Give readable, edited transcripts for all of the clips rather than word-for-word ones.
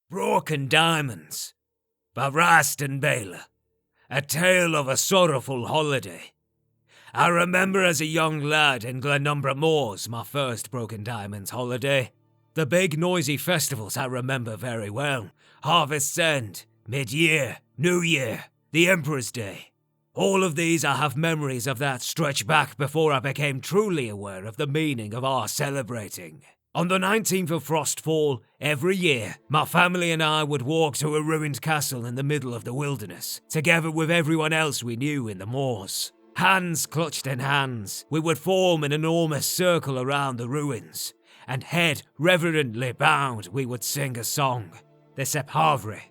Broken Diamonds by Raston Baylor. A tale of a sorrowful holiday. I remember as a young lad in Glenumbra Moors my first Broken Diamonds holiday. The big noisy festivals I remember very well. Harvest's End, Mid-Year, New Year, the Emperor's Day. All of these I have memories of that stretch back before I became truly aware of the meaning of our celebrating. On the 19th of Frostfall, every year, my family and I would walk to a ruined castle in the middle of the wilderness, together with everyone else we knew in the moors. Hands clutched in hands, we would form an enormous circle around the ruins, and head reverently bowed we would sing a song, the Sephavre.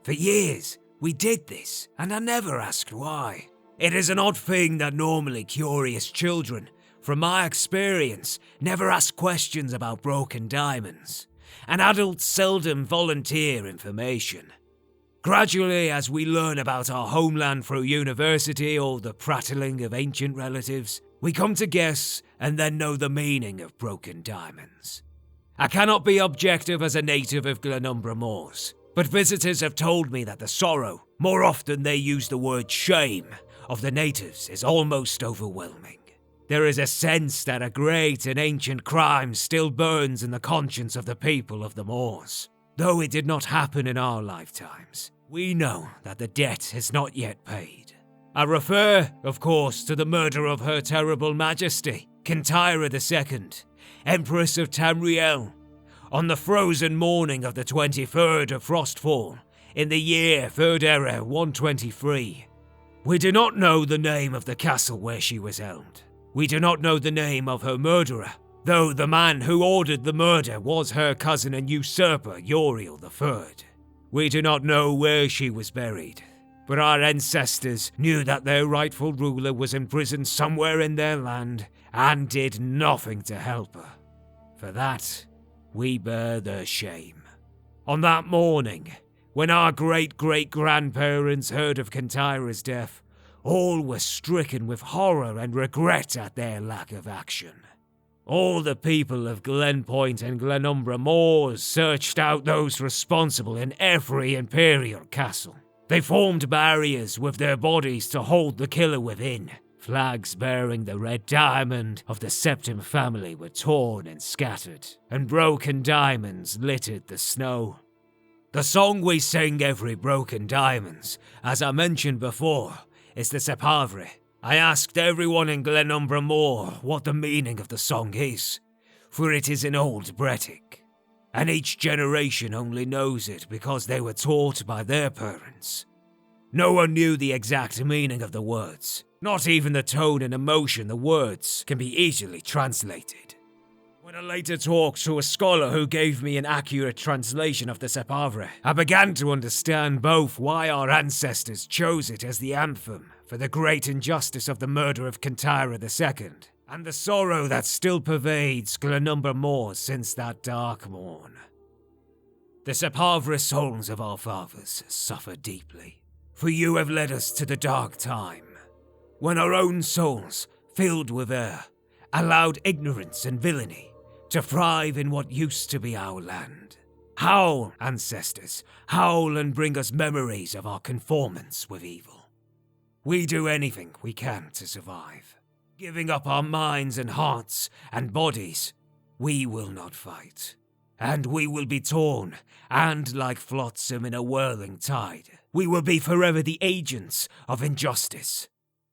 For years, we did this, and I never asked why. It is an odd thing that normally curious children, from my experience, never ask questions about broken diamonds, and adults seldom volunteer information. Gradually, as we learn about our homeland through university or the prattling of ancient relatives, we come to guess and then know the meaning of broken diamonds. I cannot be objective as a native of Glenumbra Moors, but visitors have told me that the sorrow, more often they use the word shame, of the natives is almost overwhelming. There is a sense that a great and ancient crime still burns in the conscience of the people of the Moors. Though it did not happen in our lifetimes, we know that the debt is not yet paid. I refer, of course, to the murder of Her Terrible Majesty, Kintyre II, Empress of Tamriel, on the frozen morning of the 23rd of Frostfall, in the year 3rd Era 123. We do not know the name of the castle where she was held. We do not know the name of her murderer, though the man who ordered the murder was her cousin and usurper Uriel III. We do not know where she was buried, but our ancestors knew that their rightful ruler was imprisoned somewhere in their land and did nothing to help her. For that, we bear their shame. On that morning, when our great-great-grandparents heard of Kintyre's death, all were stricken with horror and regret at their lack of action. All the people of Glenpoint and Glenumbra Moors searched out those responsible in every imperial castle. They formed barriers with their bodies to hold the killer within. Flags bearing the red diamond of the Septim family were torn and scattered, and broken diamonds littered the snow. The song we sing every Broken Diamonds, as I mentioned before, is the Sephavre. I asked everyone in Glenumbra Moor what the meaning of the song is, for it is in Old Bretic, and each generation only knows it because they were taught by their parents. No one knew the exact meaning of the words, not even the tone and emotion the words can be easily translated. When I later talked to a scholar who gave me an accurate translation of the Sephavre, I began to understand both why our ancestors chose it as the anthem for the great injustice of the murder of Kintyre II, and the sorrow that still pervades Glenumbra Moors since that dark morn. The Sephavre souls of our fathers suffer deeply, for you have led us to the dark time, when our own souls, filled with error, allowed ignorance and villainy to thrive in what used to be our land. Howl, ancestors, howl and bring us memories of our conformance with evil. We do anything we can to survive. Giving up our minds and hearts and bodies, we will not fight. And we will be torn, and like flotsam in a whirling tide, we will be forever the agents of injustice,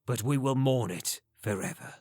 but we will mourn it forever.